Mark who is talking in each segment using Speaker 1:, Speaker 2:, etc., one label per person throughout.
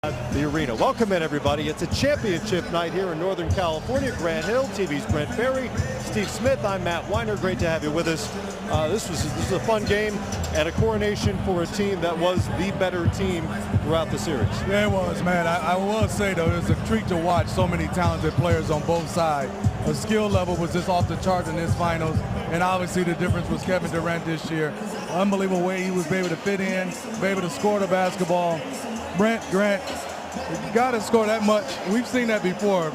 Speaker 1: The arena. Welcome in, everybody. It's a championship night here in Northern California, Grant Hill. TV's Brent Barry, Steve Smith. I'm Matt Weiner. Great to have you with us. This is a fun game and a coronation for a team that was the better team throughout the series.
Speaker 2: Yeah, it was, man. I will say, though, it was a treat to watch so many talented players on both sides. The skill level was just off the chart in this finals, and obviously the difference was Kevin Durant this year. Unbelievable way he was able to fit in, be able to score the basketball. Grant, you got to score that much. We've seen that before,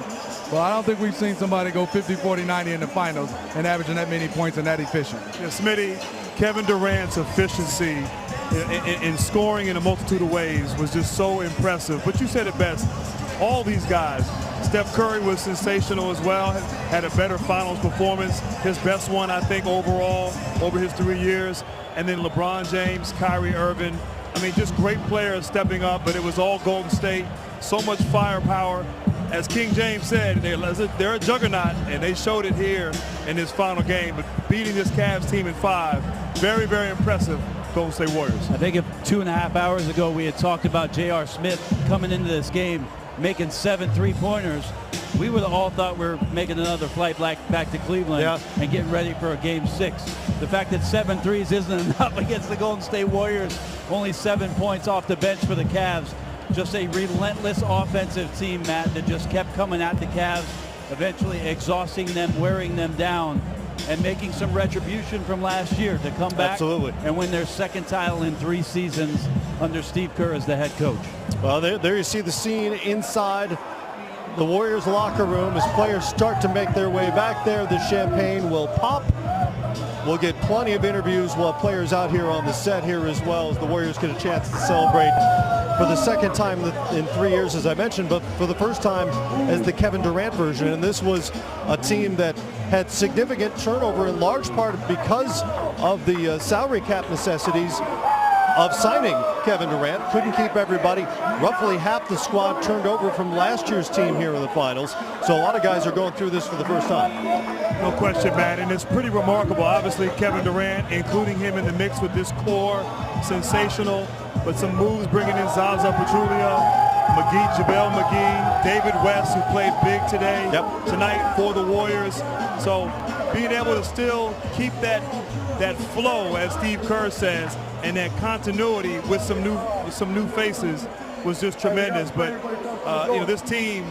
Speaker 2: but I don't think we've seen somebody go 50, 40, 90 in the finals and averaging that many points and that efficient.
Speaker 3: Yeah, Smitty, Kevin Durant's efficiency in scoring in a multitude of ways was just so impressive. But you said it best. All these guys. Steph Curry was sensational as well, had a better finals performance, his best one, I think, overall over his 3 years. And then LeBron James, Kyrie Irving. I mean, just great players stepping up, but it was all Golden State. So much firepower. As King James said, they're a juggernaut, and they showed it here in this final game. But beating this Cavs team in 5, very, very impressive. Golden State Warriors.
Speaker 4: I think if 2.5 hours ago we had talked about J.R. Smith coming into this game making 7 3-pointers, we would have all thought we were making another flight back to Cleveland and getting ready for a Game 6. The fact that 7 threes isn't enough against the Golden State Warriors, only 7 points off the bench for the Cavs. Just a relentless offensive team, Matt, that just kept coming at the Cavs, eventually exhausting them, wearing them down, and making some retribution from last year to come back and win their second title in 3 seasons under Steve Kerr as the head coach.
Speaker 1: Well, there you see the scene inside the Warriors locker room as players start to make their way back there. The champagne will pop. We'll get plenty of interviews. We'll have players out here on the set here as well as the Warriors get a chance to celebrate for the second time in 3 years, as I mentioned, but for the first time as the Kevin Durant version. And this was a team that had significant turnover in large part because of the salary cap necessities of signing Kevin Durant. Couldn't keep everybody. Roughly half the squad turned over from last year's team here in the finals. So a lot of guys are going through this for the first time.
Speaker 3: No question, Matt, and it's pretty remarkable. Obviously, Kevin Durant, including him in the mix with this core, sensational. But some moves bringing in Zaza Pachulia, JaVale McGee, David West, who played big tonight for the Warriors. So being able to still keep that flow, as Steve Kerr says, and that continuity with some new faces was just tremendous. But this team,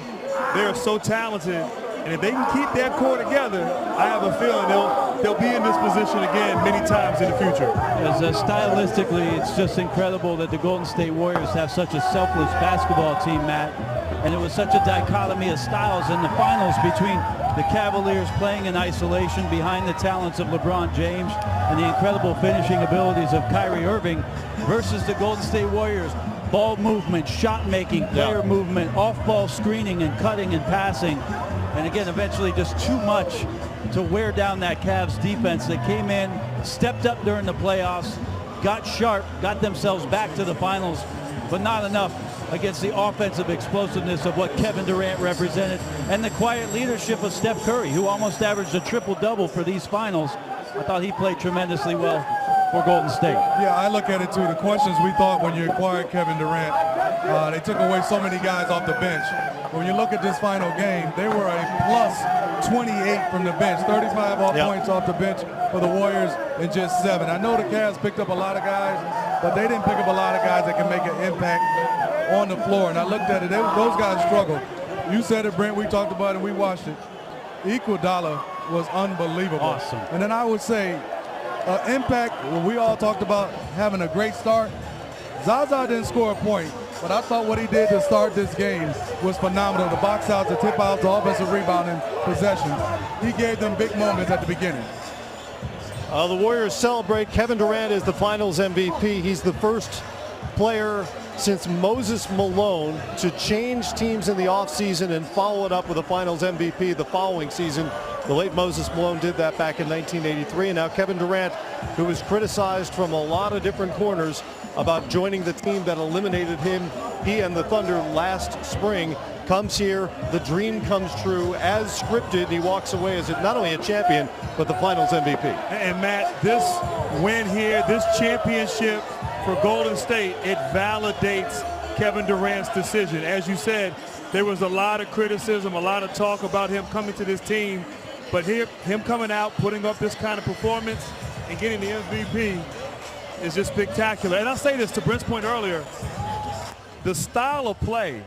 Speaker 3: they're so talented, and if they can keep that core together, I have a feeling they'll be in this position again many times in the future.
Speaker 4: Stylistically, it's just incredible that the Golden State Warriors have such a selfless basketball team, Matt. And it was such a dichotomy of styles in the finals between the Cavaliers playing in isolation behind the talents of LeBron James and the incredible finishing abilities of Kyrie Irving versus the Golden State Warriors. Ball movement, shot making, player movement, off-ball screening and cutting and passing. And again, eventually just too much to wear down that Cavs defense that came in, stepped up during the playoffs, got sharp, got themselves back to the finals, but not enough against the offensive explosiveness of what Kevin Durant represented and the quiet leadership of Steph Curry, who almost averaged a triple-double for these finals. I thought he played tremendously well for Golden State.
Speaker 2: Yeah, I look at it too. The questions we thought when you acquired Kevin Durant, they took away so many guys off the bench. When you look at this final game, they were a plus 28 from the bench, 35 points off the bench for the Warriors and just 7. I know the Cavs picked up a lot of guys, but they didn't pick up a lot of guys that can make an impact on the floor. And I looked at it, those guys struggled. You said it, Brent, we talked about it, we watched it. Iguodala was unbelievable.
Speaker 4: Awesome.
Speaker 2: And then I would say impact, when we all talked about having a great start, Zaza didn't score a point, but I thought what he did to start this game was phenomenal. The box outs, the tip outs, the offensive rebounding, possessions. He gave them big moments at the beginning.
Speaker 1: The Warriors celebrate. Kevin Durant is the finals MVP. He's the first player since Moses Malone to change teams in the offseason and follow it up with a finals MVP the following season. The late Moses Malone did that back in 1983. And now Kevin Durant, who was criticized from a lot of different corners about joining the team that eliminated him, he and the Thunder last spring, comes here. The dream comes true as scripted. He walks away as not only a champion, but the finals MVP.
Speaker 3: And Matt, this win here, this championship for Golden State, it validates Kevin Durant's decision. As you said, there was a lot of criticism, a lot of talk about him coming to this team, but him coming out, putting up this kind of performance and getting the MVP is just spectacular. And I'll say this to Brent's point earlier, the style of play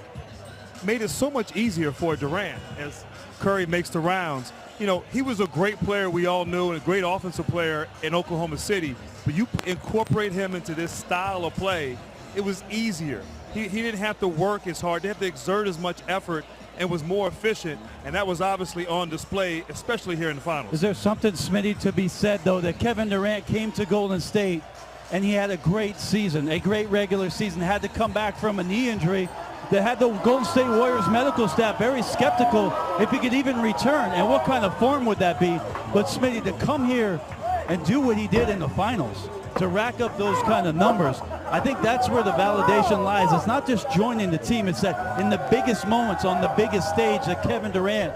Speaker 3: made it so much easier for Durant as Curry makes the rounds. You know, he was a great player, we all knew, and a great offensive player in Oklahoma City, but you incorporate him into this style of play, it was easier. He didn't have to work as hard, didn't have to exert as much effort, and was more efficient, and that was obviously on display, especially here in the finals.
Speaker 4: Is there something, Smitty, to be said, though, that Kevin Durant came to Golden State and he had a great season, a great regular season, had to come back from a knee injury that had the Golden State Warriors medical staff very skeptical if he could even return, and what kind of form would that be? But Smitty, to come here and do what he did in the finals, to rack up those kind of numbers, I think that's where the validation lies. It's not just joining the team, it's that in the biggest moments on the biggest stage that Kevin Durant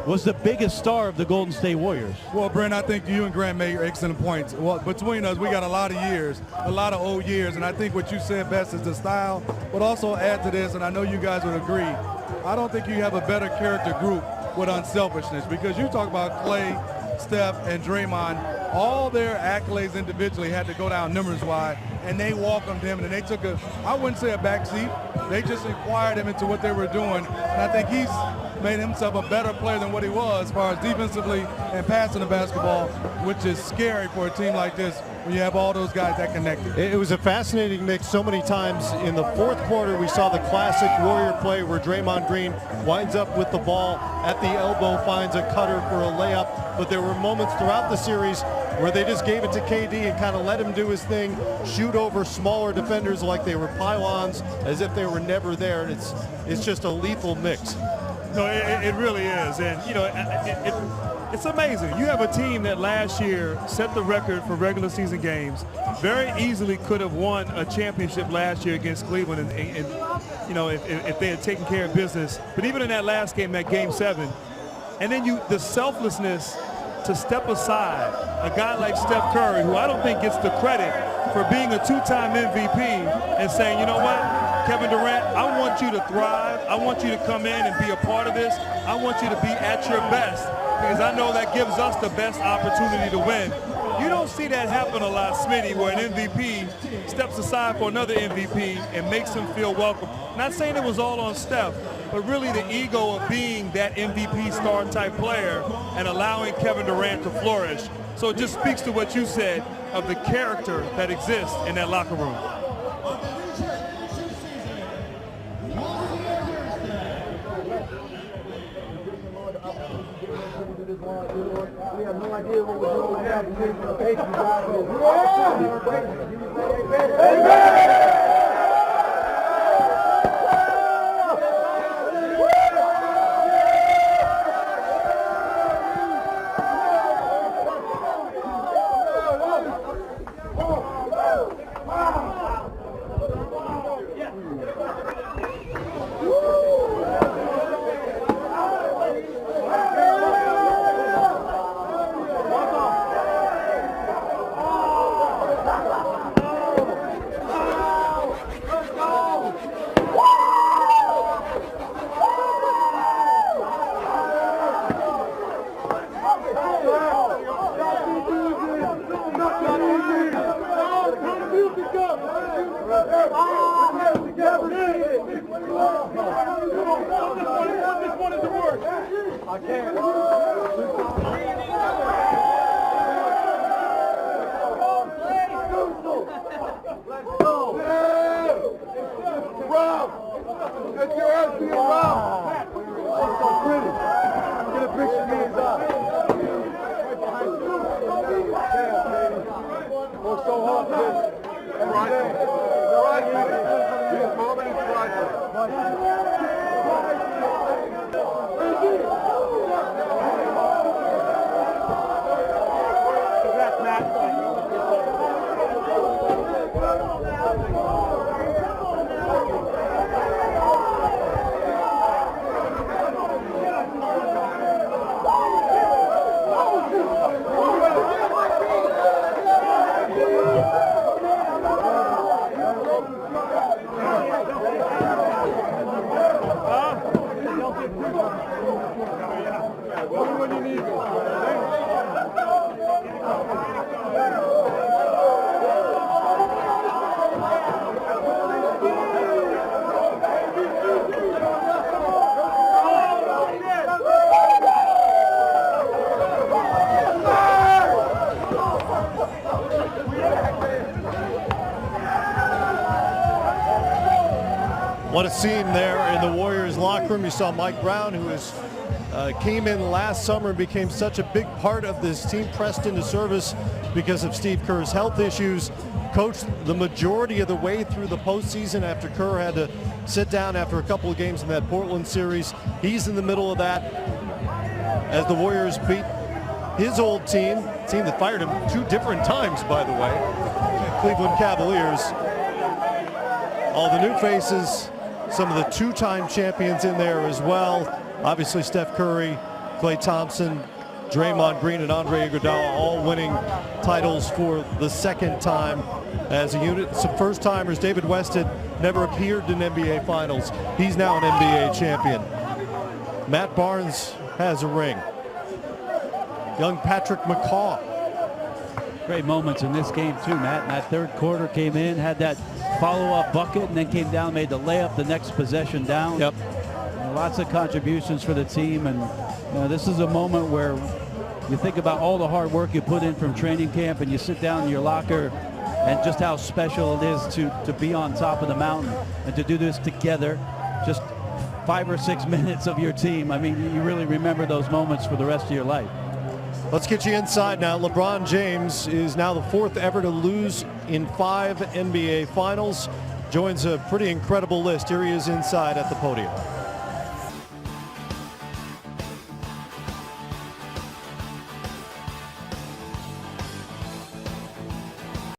Speaker 4: was the biggest star of the Golden State Warriors.
Speaker 2: Well, Brent, I think you and Grant made excellent points. Well, between us, we got a lot of years, a lot of old years, and I think what you said best is the style, but also add to this, and I know you guys would agree, I don't think you have a better character group with unselfishness, because you talk about Clay, Steph, and Draymond, all their accolades individually had to go down numbers wide, and they welcomed him, and they took I wouldn't say a backseat, they just inquired him into what they were doing, and I think he's made himself a better player than what he was as far as defensively and passing the basketball, which is scary for a team like this when you have all those guys that connected.
Speaker 1: It was a fascinating mix so many times. In the fourth quarter, we saw the classic Warrior play where Draymond Green winds up with the ball at the elbow, finds a cutter for a layup, but there were moments throughout the series where they just gave it to KD and kind of let him do his thing, shoot over smaller defenders like they were pylons, as if they were never there, and it's just a lethal mix.
Speaker 3: No, it really is, and you know, it's amazing. You have a team that last year set the record for regular season games, very easily could have won a championship last year against Cleveland, and you know, if they had taken care of business. But even in that last game, that Game 7, and then the selflessness to step aside, a guy like Steph Curry, who I don't think gets the credit for being a two-time MVP, and saying, you know what, Kevin Durant, I want you to thrive. I want you to come in and be a part of this. I want you to be at your best, because I know that gives us the best opportunity to win. You don't see that happen a lot, Smitty, where an MVP steps aside for another MVP and makes him feel welcome. Not saying it was all on Steph, but really the ego of being that MVP star type player and allowing Kevin Durant to flourish. So it just speaks to what you said of the character that exists in that locker room.
Speaker 5: We have no idea what we're doing. We have when you need
Speaker 1: What a scene there in the Warriors locker room. You saw Mike Brown, who came in last summer and became such a big part of this team, pressed into service because of Steve Kerr's health issues. Coached the majority of the way through the postseason after Kerr had to sit down after a couple of games in that Portland series. He's in the middle of that as the Warriors beat his old team that fired him 2 different times, by the way, Cleveland Cavaliers. All the new faces, some of the 2-time champions in there as well. Obviously Steph Curry, Klay Thompson, Draymond Green, and Andre Iguodala all winning titles for the 2nd time as a unit. Some first-timers. David West had never appeared in NBA Finals. He's now an NBA champion. Matt Barnes has a ring. Young Patrick McCaw.
Speaker 4: Great moments in this game too, Matt. In that third quarter, came in, had that follow-up bucket, and then came down, made the layup the next possession down.
Speaker 1: Yep.
Speaker 4: Lots of contributions for the team, and this is a moment where you think about all the hard work you put in from training camp, and you sit down in your locker, and just how special it is to be on top of the mountain and to do this together. Just 5 or 6 minutes of your team. I mean, you really remember those moments for the rest of your life.
Speaker 1: Let's get you inside now. LeBron James is now the 4th ever to lose in 5 NBA Finals. Joins a pretty incredible list. Here he is inside at the podium.